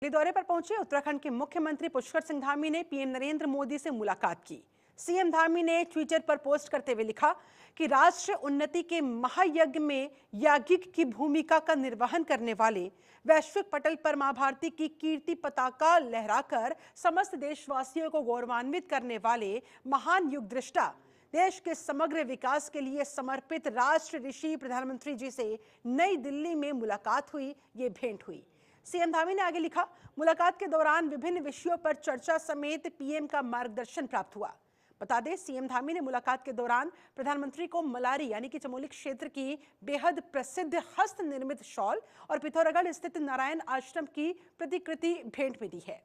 दौरे पर पहुंचे उत्तराखंड के मुख्यमंत्री पुष्कर सिंह धामी ने पीएम नरेंद्र मोदी से मुलाकात की। सीएम धामी ने ट्विटर पर पोस्ट करते हुए लिखा कि राष्ट्र उन्नति के महायज्ञ में याज्ञिक की भूमिका का निर्वहन करने वाले वैश्विक पटल पर मां भारती की कीर्ति पताका लहराकर समस्त देशवासियों को गौरवान्वित करने वाले महान युग दृष्टा, देश के समग्र विकास के लिए समर्पित राष्ट्र ऋषि प्रधानमंत्री जी से नई दिल्ली में मुलाकात हुई। ये भेंट हुई। सीएम धामी ने आगे लिखा, मुलाकात के दौरान विभिन्न विषयों पर चर्चा समेत पीएम का मार्गदर्शन प्राप्त हुआ। बता दें, सीएम धामी ने मुलाकात के दौरान प्रधानमंत्री को मलारी यानी कि चमोली क्षेत्र की बेहद प्रसिद्ध हस्त निर्मित शॉल और पिथौरागढ़ स्थित नारायण आश्रम की प्रतिकृति भेंट में दी है।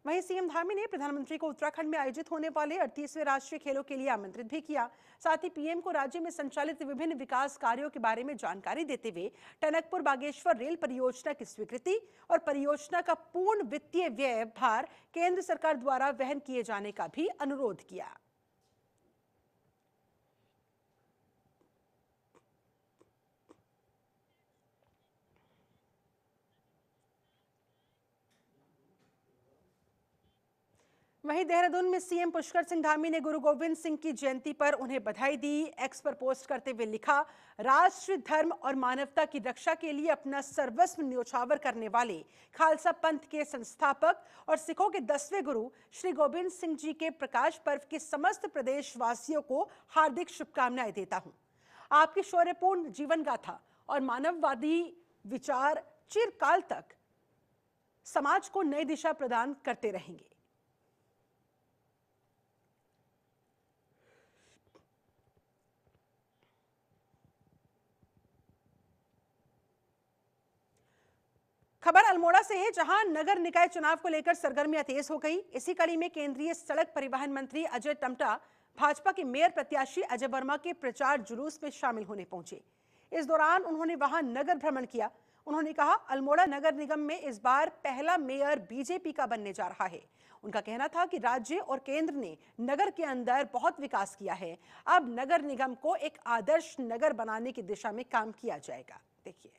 वहीं सीएम धामी ने प्रधानमंत्री को उत्तराखंड में आयोजित होने वाले 38वें राष्ट्रीय खेलों के लिए आमंत्रित भी किया। साथ ही पीएम को राज्य में संचालित विभिन्न विकास कार्यों के बारे में जानकारी देते हुए टनकपुर बागेश्वर रेल परियोजना की स्वीकृति और परियोजना का पूर्ण वित्तीय व्यय भार केंद्र सरकार द्वारा वहन किए जाने का भी अनुरोध किया। वहीं देहरादून में सीएम पुष्कर सिंह धामी ने गुरु गोविंद सिंह की जयंती पर उन्हें बधाई दी। एक्स पर पोस्ट करते हुए लिखा, राष्ट्र, धर्म और मानवता की रक्षा के लिए अपना सर्वस्व न्योछावर करने वाले खालसा पंथ के संस्थापक और सिखों के 10वें गुरु श्री गोविंद सिंह जी के प्रकाश पर्व के समस्त प्रदेशवासियों को हार्दिक शुभकामनाएं देता हूं। आपकी शौर्यपूर्ण जीवन गाथा और मानववादी विचार चिरकाल तक समाज को नई दिशा प्रदान करते रहेंगे। खबर अल्मोड़ा से है, जहां नगर निकाय चुनाव को लेकर सरगर्मियां तेज हो गई। इसी कड़ी में केंद्रीय सड़क परिवहन मंत्री अजय टम्टा भाजपा के मेयर प्रत्याशी अजय वर्मा के प्रचार जुलूस में शामिल होने पहुंचे। इस दौरान उन्होंने वहां नगर भ्रमण किया। उन्होंने कहा, अल्मोड़ा नगर निगम में इस बार पहला मेयर बीजेपी का बनने जा रहा है। उनका कहना था कि राज्य और केंद्र ने नगर के अंदर बहुत विकास किया है। अब नगर निगम को एक आदर्श नगर बनाने की दिशा में काम किया जाएगा। देखिए,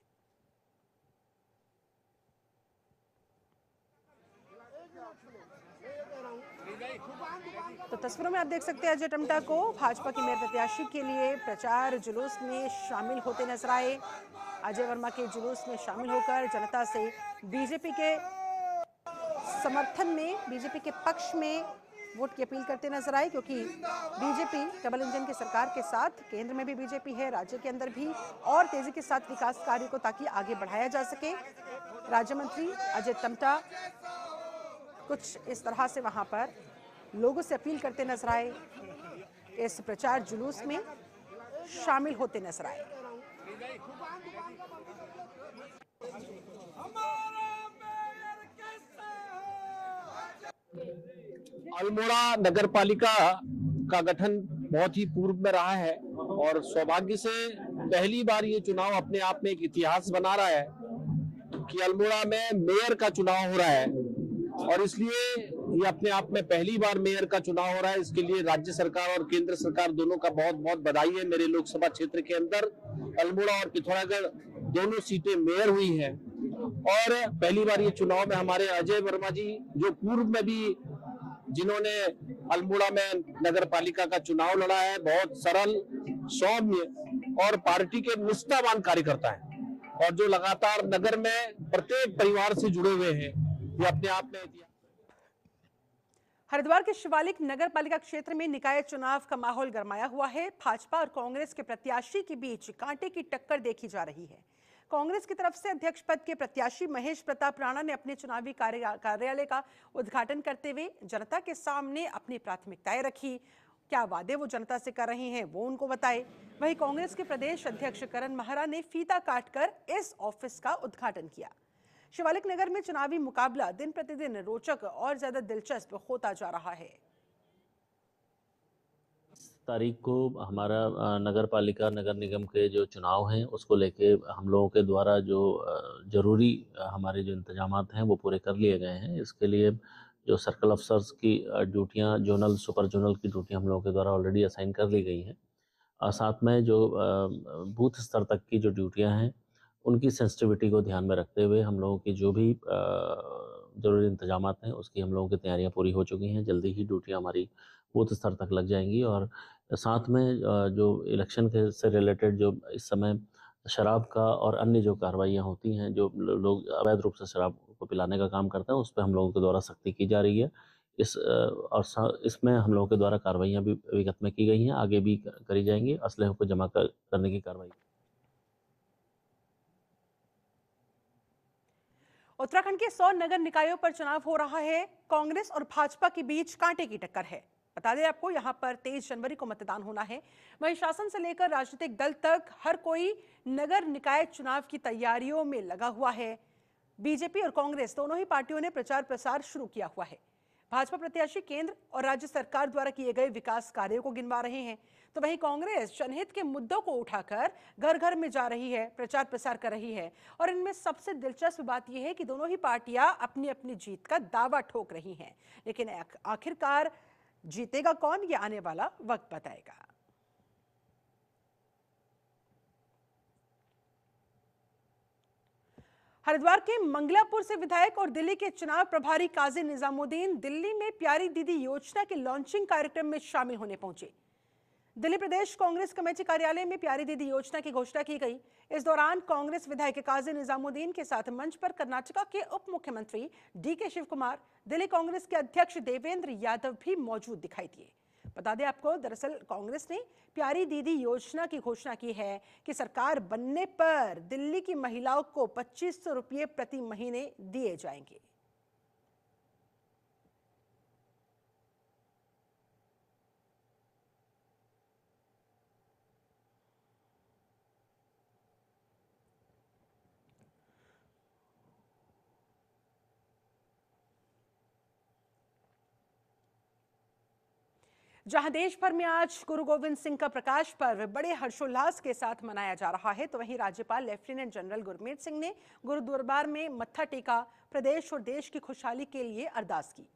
तो तस्वीरों में आप देख सकते हैं अजय टम्टा को भाजपा के मेयर प्रत्याशी के लिए प्रचार जुलूस में शामिल होते नजर आए। अजय वर्मा के जुलूस में शामिल होकर जनता से बीजेपी के समर्थन में, बीजेपी के पक्ष में वोट की अपील करते नजर आए, क्योंकि बीजेपी डबल इंजन की सरकार के साथ केंद्र में भी बीजेपी है, राज्य के अंदर भी, और तेजी के साथ विकास कार्यों को ताकि आगे बढ़ाया जा सके। राज्य मंत्री अजय टम्टा कुछ इस तरह से वहां पर लोगों से अपील करते नजर आए, इस प्रचार जुलूस में शामिल होते नजर आए। अल्मोड़ा नगर पालिका का गठन बहुत ही पूर्व में रहा है और सौभाग्य से पहली बार ये चुनाव अपने आप में एक इतिहास बना रहा है कि अल्मोड़ा में मेयर का चुनाव हो रहा है, और इसलिए ये अपने आप में पहली बार मेयर का चुनाव हो रहा है। इसके लिए राज्य सरकार और केंद्र सरकार दोनों का बहुत बहुत बधाई है। मेरे लोकसभा क्षेत्र के अंदर अल्मोड़ा और पिथौरागढ़ दोनों सीटें मेयर हुई हैं, और पहली बार ये चुनाव में हमारे अजय वर्मा जी, जो पूर्व में भी जिन्होंने अल्मोड़ा में नगर पालिका का चुनाव लड़ा है, बहुत सरल, सौम्य और पार्टी के निष्ठावान कार्यकर्ता है, और जो लगातार नगर में प्रत्येक परिवार से जुड़े हुए हैं। ये अपने आप में हरिद्वार के शिवालिक नगर पालिका क्षेत्र में निकाय चुनाव का माहौल गरमाया हुआ है। भाजपा और कांग्रेस के प्रत्याशी के बीच कांटे की टक्कर देखी जा रही है। कांग्रेस की तरफ से अध्यक्ष पद के प्रत्याशी महेश प्रताप राणा ने अपने चुनावी कार्यालय का उद्घाटन करते हुए जनता के सामने अपनी प्राथमिकताएं रखी। क्या वादे वो जनता से कर रहे हैं वो उनको बताए। वहीं कांग्रेस के प्रदेश अध्यक्ष करण महरा ने फीता काटकर इस ऑफिस का उद्घाटन किया। शिवालिक नगर में चुनावी मुकाबला दिन प्रतिदिन रोचक और ज्यादा दिलचस्प होता जा रहा है। तारीख को हमारा नगर पालिका नगर निगम के जो चुनाव हैं उसको लेके हम लोगों के द्वारा जो ज़रूरी हमारे जो इंतजामात हैं वो पूरे कर लिए गए हैं। इसके लिए जो सर्कल अफसर्स की ड्यूटियां, जोनल, सुपर जोनल की ड्यूटियां हम लोगों के द्वारा ऑलरेडी असाइन कर ली गई हैं। साथ में जो बूथ स्तर तक की जो ड्यूटियां हैं उनकी सेंसिटिविटी को ध्यान में रखते हुए हम लोगों की जो भी ज़रूरी इंतजामात हैं उसकी हम लोगों की तैयारियां पूरी हो चुकी हैं। जल्दी ही ड्यूटियां हमारी बूथ स्तर तक लग जाएंगी और साथ में जो इलेक्शन के से रिलेटेड जो इस समय शराब का और अन्य जो कार्रवाइयाँ होती हैं, जो लोग अवैध रूप से शराब को पिलाने का काम करते हैं, उस पे हम लोगों के द्वारा सख्ती की जा रही है। इसमें हम लोगों के द्वारा कार्रवाइयाँ भी विगत में की गई हैं, आगे भी करी जाएंगी। असलहे को जमा करने की कार्रवाई। उत्तराखंड के 100 नगर निकायों पर चुनाव हो रहा है। कांग्रेस और भाजपा के बीच कांटे की टक्कर है। बता दें आपको, यहां पर 23 जनवरी को मतदान होना है। वहीं शासन से लेकर राजनीतिक दल तक हर कोई नगर निकाय चुनाव की तैयारियों में लगा हुआ है। बीजेपी और कांग्रेस दोनों ही पार्टियों ने प्रचार प्रसार शुरू किया हुआ है। भाजपा प्रत्याशी केंद्र और राज्य सरकार द्वारा किए गए विकास कार्यों को गिनवा रहे हैं, तो वहीं कांग्रेस जनहित के मुद्दों को उठाकर घर घर में जा रही है, प्रचार प्रसार कर रही है। और इनमें सबसे दिलचस्प बात यह है कि दोनों ही पार्टियां अपनी अपनी जीत का दावा ठोक रही हैं, लेकिन आखिरकार जीतेगा कौन, ये आने वाला वक्त बताएगा। हरिद्वार के मंगलापुर से विधायक और दिल्ली के चुनाव प्रभारी काजी निजामुद्दीन दिल्ली में प्यारी दीदी योजना के लॉन्चिंग कार्यक्रम में शामिल होने पहुंचे। दिल्ली प्रदेश कांग्रेस कमेटी कार्यालय में प्यारी दीदी योजना की घोषणा की गई। इस दौरान कांग्रेस विधायक काजी निजामुद्दीन के साथ मंच पर कर्नाटका के उप मुख्यमंत्री डीके शिव कुमार, दिल्ली कांग्रेस के अध्यक्ष देवेंद्र यादव भी मौजूद दिखाई दिए। बता दें आपको, दरअसल कांग्रेस ने प्यारी दीदी योजना की घोषणा की है कि सरकार बनने पर दिल्ली की महिलाओं को 2500 रुपये प्रति महीने दिए जाएंगे। जहां देश भर में आज गुरु गोविंद सिंह का प्रकाश पर्व बड़े हर्षोल्लास के साथ मनाया जा रहा है, तो वहीं राज्यपाल लेफ्टिनेंट जनरल गुरमीत सिंह ने गुरु दरबार में मत्था टेका, प्रदेश और देश की खुशहाली के लिए अरदास की।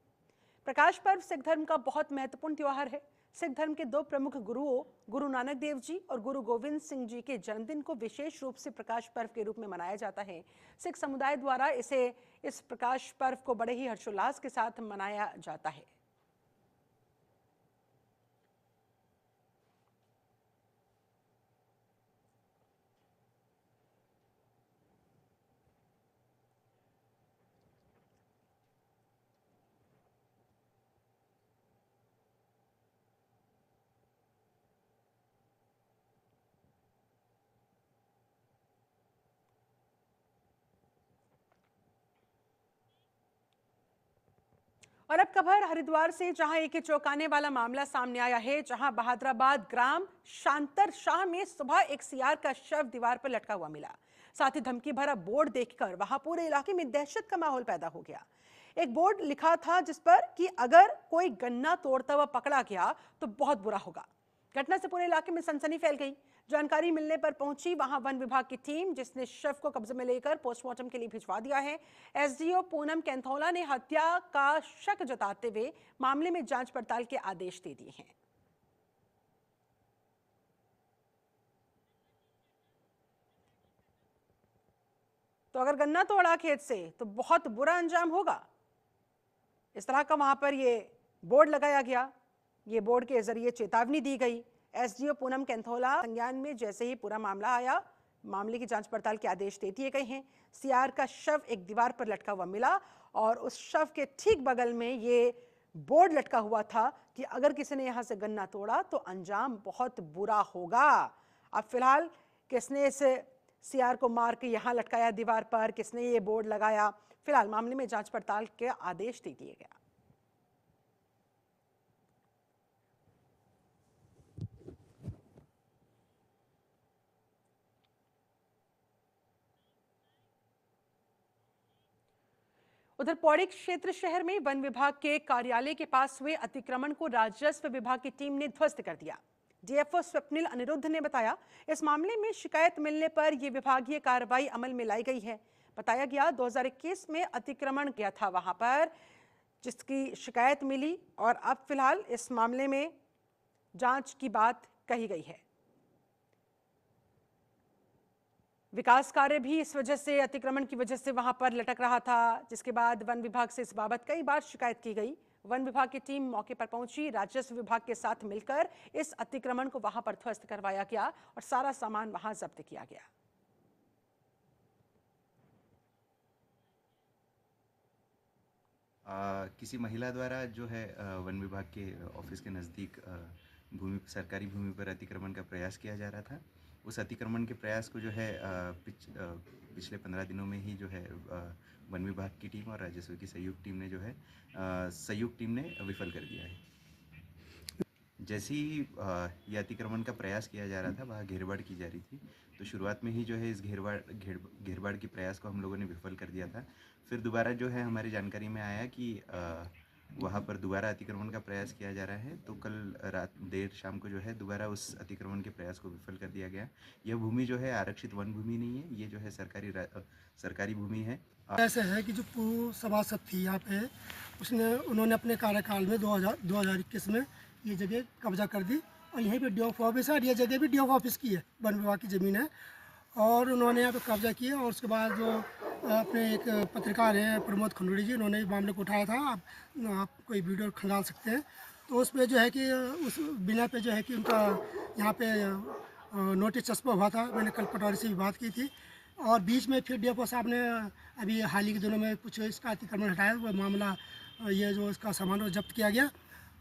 प्रकाश पर्व सिख धर्म का बहुत महत्वपूर्ण त्योहार है। सिख धर्म के दो प्रमुख गुरुओं गुरु नानक देव जी और गुरु गोविंद सिंह जी के जन्मदिन को विशेष रूप से प्रकाश पर्व के रूप में मनाया जाता है। सिख समुदाय द्वारा इस प्रकाश पर्व को बड़े ही हर्षोल्लास के साथ मनाया जाता है। और अब खबर हरिद्वार से, जहां एक चौंकाने वाला मामला सामने आया है, जहां बहादुराबाद ग्राम शांतर शाह में सुबह एक सियार का शव दीवार पर लटका हुआ मिला। साथ ही धमकी भरा बोर्ड देखकर वहां पूरे इलाके में दहशत का माहौल पैदा हो गया। एक बोर्ड लिखा था जिस पर कि अगर कोई गन्ना तोड़ता हुआ पकड़ा गया तो बहुत बुरा होगा। घटना से पूरे इलाके में सनसनी फैल गई। जानकारी मिलने पर पहुंची वहां वन विभाग की टीम, जिसने शव को कब्जे में लेकर पोस्टमार्टम के लिए भिजवा दिया है। एसडीओ पूनम कैंथोला ने हत्या का शक जताते हुए मामले में जांच पड़ताल के आदेश दे दिए हैं। तो अगर गन्ना तोड़ा खेत से तो बहुत बुरा अंजाम होगा, इस तरह का वहां पर ये बोर्ड लगाया गया। ये बोर्ड के जरिए चेतावनी दी गई। एसडीओ पूनम कैंथोला संज्ञान में जैसे ही पूरा मामला आया, मामले की जांच पड़ताल के आदेश दे दिए गए हैं। सियार का शव एक दीवार पर लटका हुआ मिला और उस शव के ठीक बगल में ये बोर्ड लटका हुआ था कि अगर किसी ने यहां से गन्ना तोड़ा तो अंजाम बहुत बुरा होगा। अब फिलहाल किसने इस सियार को मार के यहां लटकाया दीवार पर, किसने ये बोर्ड लगाया, फिलहाल मामले में जांच पड़ताल के आदेश दे दिए गए। उधर पौड़ी क्षेत्र शहर में वन विभाग के कार्यालय के पास हुए अतिक्रमण को राजस्व विभाग की टीम ने ध्वस्त कर दिया। डीएफओ स्वप्निल अनिरुद्ध ने बताया, इस मामले में शिकायत मिलने पर यह विभागीय कार्रवाई अमल में लाई गई है। बताया गया 2021 में अतिक्रमण किया था वहां पर, जिसकी शिकायत मिली और अब फिलहाल इस मामले में जांच की बात कही गई है। विकास कार्य भी इस वजह से, अतिक्रमण की वजह से वहां पर लटक रहा था, जिसके बाद वन विभाग से इस बाबत कई बार शिकायत की गई। वन विभाग की टीम मौके पर पहुंची, राजस्व विभाग के साथ मिलकर इस अतिक्रमण को वहां पर ध्वस्त करवाया गया और सारा सामान वहां जब्त किया गया। किसी महिला द्वारा जो है वन विभाग के ऑफिस के नज़दीक सरकारी भूमि पर अतिक्रमण का प्रयास किया जा रहा था। उस अतिक्रमण के प्रयास को जो है पिछले 15 दिनों में ही जो है वन विभाग की टीम और राजस्व की संयुक्त टीम ने विफल कर दिया है। जैसे ही ये अतिक्रमण का प्रयास किया जा रहा था, वहाँ घेरबाड़ की जा रही थी, तो शुरुआत में ही जो है इस घेरबाड़ के प्रयास को हम लोगों ने विफल कर दिया था। फिर दोबारा जो है हमारी जानकारी में आया कि वहाँ पर दोबारा अतिक्रमण का प्रयास किया जा रहा है, तो कल देर शाम को जो है दोबारा उस अतिक्रमण के प्रयास को विफल कर दिया गया। यह भूमि जो है आरक्षित वन भूमि नहीं है, ये जो है सरकारी भूमि है। ऐसे है कि जो पूर्व सभासद थी यहाँ पे, उन्होंने अपने कार्यकाल में 2021 में ये जगह कब्जा कर दी और यहीं पे डीएफ ऑफिस है और ये जगह भी डीएफ ऑफिस की है, वन विभाग की ज़मीन है। और उन्होंने यहाँ पे कब्जा किया और उसके बाद जो अपने एक पत्रकार हैं प्रमोद खंडूड़ी जी, उन्होंने मामले को उठाया था। आप कोई वीडियो खंगाल सकते हैं, तो उस पर जो है कि उस बिना पे जो है कि उनका यहाँ पे नोटिस चस्पा हुआ था। मैंने कल पटवारी से भी बात की थी और बीच में फिर डीएफओ साहब ने अभी हाल ही के दिनों में कुछ इसका अतिक्रमण हटाया, वो मामला ये जो इसका सामान वो जब्त किया गया।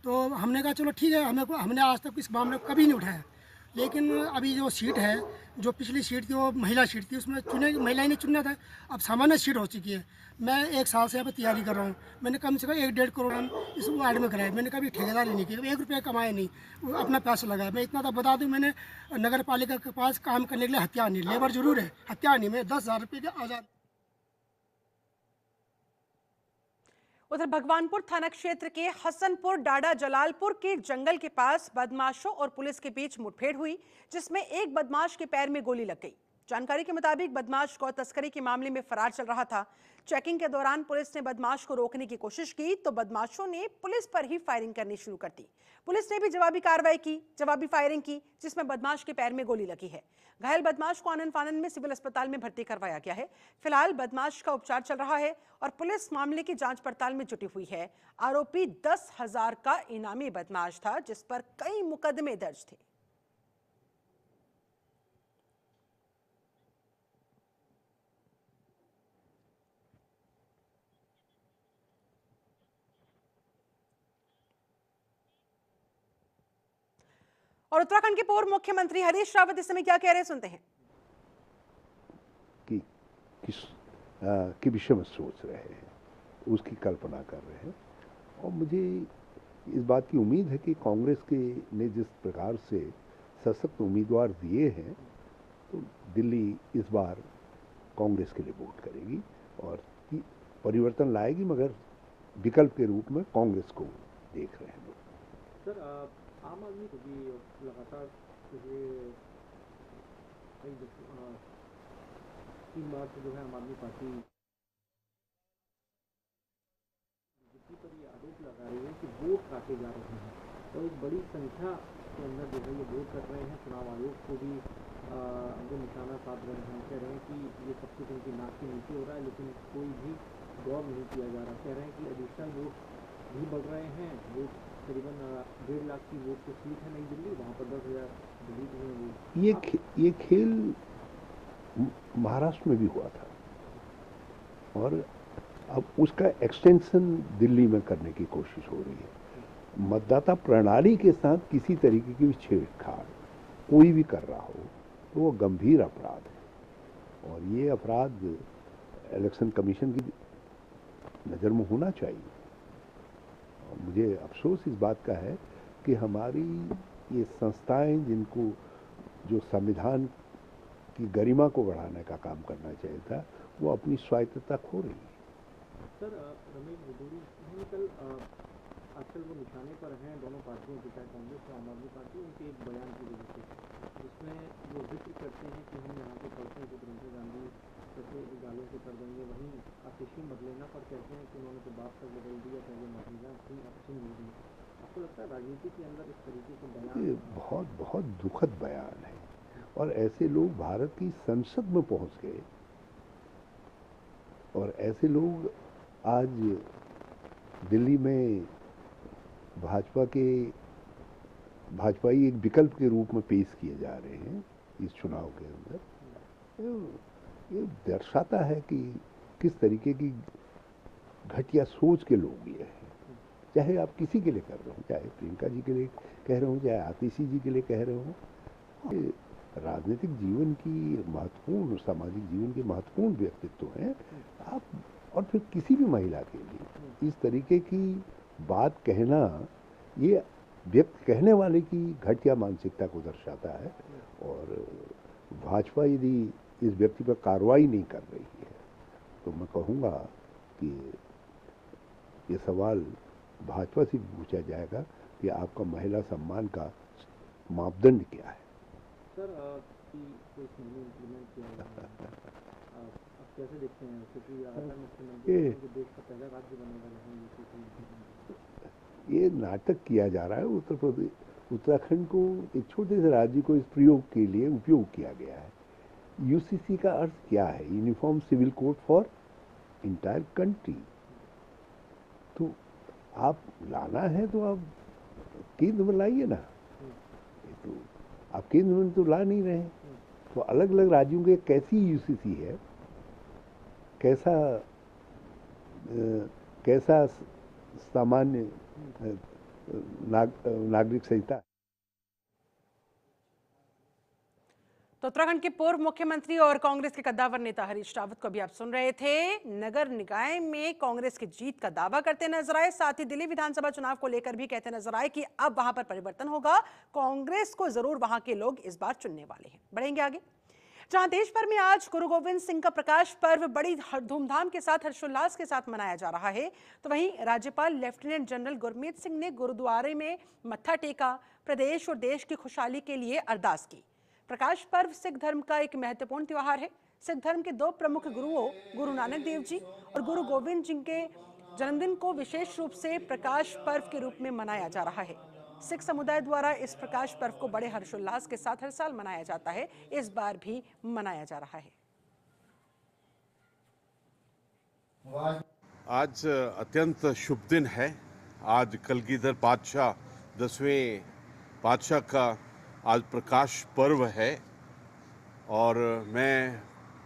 तो हमने कहा चलो ठीक है, हमने आज तक इस मामले को कभी नहीं उठाया, लेकिन अभी जो सीट है, जो पिछली सीट थी वो महिला सीट थी, उसमें महिला ने चुनना था। अब सामान्य सीट हो चुकी है। मैं 1 साल से यहाँ पर तैयारी कर रहा हूँ। मैंने कम से कम 1-1.5 करोड़ इस वार्ड में कराया। मैंने कभी ठेकेदारी नहीं की, 1 रुपया कमाया नहीं, अपना पैसा लगाया। मैं इतना तो बता दूँ, मैंने नगर पालिका के पास काम करने के लिए हथियार नहीं, लेबर जरूर है, हथियार नहीं। मैं 10,000 रुपये के आज़ाद। उधर भगवानपुर थाना क्षेत्र के हसनपुर डाडा जलालपुर के जंगल के पास बदमाशों और पुलिस के बीच मुठभेड़ हुई, जिसमें एक बदमाश के पैर में गोली लग गई। जानकारी के मुताबिक बदमाश गौ तस्करी के मामले में फरार चल रहा था। चेकिंग के दौरान पुलिस ने बदमाश को रोकने की कोशिश की तो बदमाशों ने पुलिस पर ही फायरिंग करनी शुरू कर दी। पुलिस ने भी जवाबी फायरिंग की, जिसमें बदमाश के पैर में गोली लगी है। घायल बदमाश को आनन फानन में सिविल अस्पताल में भर्ती करवाया गया है। फिलहाल बदमाश का उपचार चल रहा है और पुलिस मामले की जांच पड़ताल में जुटी हुई है। आरोपी 10,000 का इनामी बदमाश था, जिस पर कई मुकदमे दर्ज थे। और उत्तराखंड के पूर्व मुख्यमंत्री हरीश रावत इस समय क्या कह रहे हैं, सुनते हैं। कि किस विषय में सोच रहे हैं, उसकी कल्पना कर रहे हैं। और मुझे इस बात की उम्मीद है कि कांग्रेस के ने जिस प्रकार से सशक्त उम्मीदवार दिए हैं, तो दिल्ली इस बार कांग्रेस के लिए वोट करेगी और परिवर्तन लाएगी, मगर विकल्प के रूप में कांग्रेस को देख रहे हैं लोग। सर, आम आदमी को भी लगातार पिछले 3 बार से जो है आम आदमी पार्टी बीजेपी पर ये आरोप लगा रही है कि वोट काटे जा रहे हैं और एक बड़ी संख्या के अंदर जो है ये वोट कर रहे हैं। चुनाव आयोग को भी जो निशाना साध रहे हैं, कह रहे हैं कि ये सब कुछ उनकी नाक के नीचे हो रहा है, लेकिन कोई भी गौर नहीं किया जा रहा। कह रहे हैं कि एडिशनल वोट भी बढ़ रहे हैं। वोट करीबन 1.5 लाख की वोट की सीट है नई दिल्ली, वहाँ पर 10,000 डिलीट हुए वोट। ये खेल महाराष्ट्र में भी हुआ था और अब उसका एक्सटेंशन दिल्ली में करने की कोशिश हो रही है। मतदाता प्रणाली के साथ किसी तरीके की छेड़छाड़ कोई भी कर रहा हो तो वो गंभीर अपराध है और ये अपराध इलेक्शन कमीशन की नज़र में होना चाहिए। और मुझे अफसोस इस बात का है कि हमारी ये संस्थाएं, जिनको जो संविधान की गरिमा को बढ़ाने का काम करना चाहिए था, वो अपनी स्वायत्तता खो रही है। सर, रमेश बुदूरी कल आजकल वो निशाने पर हैं दोनों पार्टियों की, चाहे कांग्रेस और आम आदमी पार्टी, उनके एक बयान की वजह से, जिसमें वो जिक्र करते हैं कि हम यहाँ के पढ़ते हैं कि प्रियंका गांधी जैसे गालों से कर देंगे। वहीं आतिशी मदलेना पर कहते हैं कि उन्होंने तो बात तक बदल दिया, पहले महिला थी अब सिंह दी। आपको लगता है राजनीति के अंदर इस तरीके के बयान? ये बहुत दुखद बयान है और ऐसे लोग भारत की संसद में पहुंच गए और ऐसे लोग आज दिल्ली में भाजपाई एक विकल्प के रूप में पेश किए जा रहे हैं इस चुनाव के अंदर। ये दर्शाता है कि किस तरीके की घटिया सोच के लोग ये हैं। चाहे आप किसी के लिए कर रहे हो, चाहे प्रियंका जी के लिए कह रहे हो, चाहे आतिशी जी के लिए कह रहे हो, ये राजनीतिक जीवन की महत्वपूर्ण, सामाजिक जीवन के महत्वपूर्ण व्यक्तित्व हैं आप। और फिर किसी भी महिला के लिए इस तरीके की बात कहना, ये व्यक्त कहने वाले की घटिया मानसिकता को दर्शाता है। और भाजपा यदि इस व्यक्ति पर कार्रवाई नहीं कर रही है तो मैं कहूँगा कि ये सवाल भाजपा से भी पूछा जाएगा कि आपका महिला सम्मान का मापदंड क्या है। सर कोई इम्प्लीमेंट किया गया है, आप कैसे देखते हैं? क्योंकि मुख्यमंत्री देश का पहला राज्य बने वाले हैं ये नाटक किया जा रहा है। उत्तराखंड को, एक छोटे से राज्य को इस प्रयोग के लिए उपयोग किया गया है। यूसीसी का अर्थ क्या है? Uniform civil code for entire country. तो आप लाना है तो आप केंद्र में लाइए ना। तो आप केंद्र में तो ला नहीं रहे। तो अलग अलग राज्यों के कैसी यूसीसी है, कैसा सामान्य नागरिक संहिता। तो उत्तराखंड के पूर्व मुख्यमंत्री और कांग्रेस के कद्दावर नेता हरीश रावत को भी आप सुन रहे थे। नगर निकाय में कांग्रेस की जीत का दावा करते नजर आए। साथ ही दिल्ली विधानसभा चुनाव को लेकर भी कहते नजर आए कि अब वहां पर परिवर्तन होगा, कांग्रेस को जरूर वहां के लोग इस बार चुनने वाले हैं। बढ़ेंगे आगे। जहां देश भर में आज गुरु गोविंद सिंह का प्रकाश पर्व बड़ी धूमधाम के साथ, हर्षोल्लास के साथ मनाया जा रहा है, तो वहीं राज्यपाल लेफ्टिनेंट जनरल गुरमीत सिंह ने गुरुद्वारे में मत्था टेका, प्रदेश और देश की खुशहाली के लिए अरदास की। प्रकाश पर्व सिख धर्म का एक महत्वपूर्ण त्योहार है। सिख धर्म के दो प्रमुख गुरुओं गुरु नानक देव जी और गुरु गोविंद जी के जन्मदिन को विशेष रूप से प्रकाश पर्व के रूप में मनाया जा रहा है। सिख समुदाय द्वारा इस प्रकाश पर्व को बड़े हर्षोल्लास के साथ हर साल मनाया जाता है, इस बार भी मनाया जा रहा है। आज अत्यंत शुभ दिन है। आज कलगीधर पातशाह 10वें पातशाह का आज प्रकाश पर्व है और मैं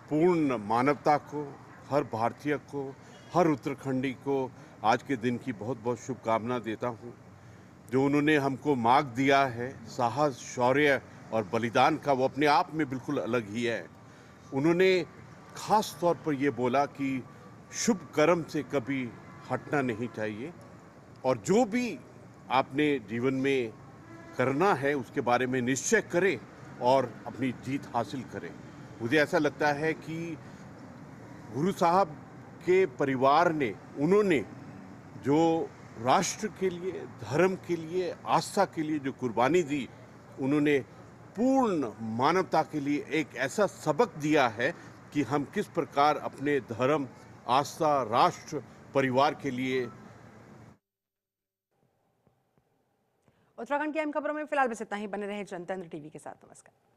पूर्ण मानवता को, हर भारतीय को, हर उत्तराखंडी को आज के दिन की बहुत बहुत शुभकामना देता हूँ। जो उन्होंने हमको मार्ग दिया है, साहस, शौर्य और बलिदान का, वो अपने आप में बिल्कुल अलग ही है। उन्होंने खास तौर पर ये बोला कि शुभ कर्म से कभी हटना नहीं चाहिए और जो भी आपने जीवन में करना है उसके बारे में निश्चय करें और अपनी जीत हासिल करें। मुझे ऐसा लगता है कि गुरु साहब के परिवार ने, उन्होंने जो राष्ट्र के लिए, धर्म के लिए, आस्था के लिए जो कुर्बानी दी, उन्होंने पूर्ण मानवता के लिए एक ऐसा सबक दिया है कि हम किस प्रकार अपने धर्म, आस्था, राष्ट्र, परिवार के लिए। उत्तराखंड की अहम खबरों में फिलहाल बस इतना ही। बने रहे जनतंत्र टीवी के साथ। नमस्कार।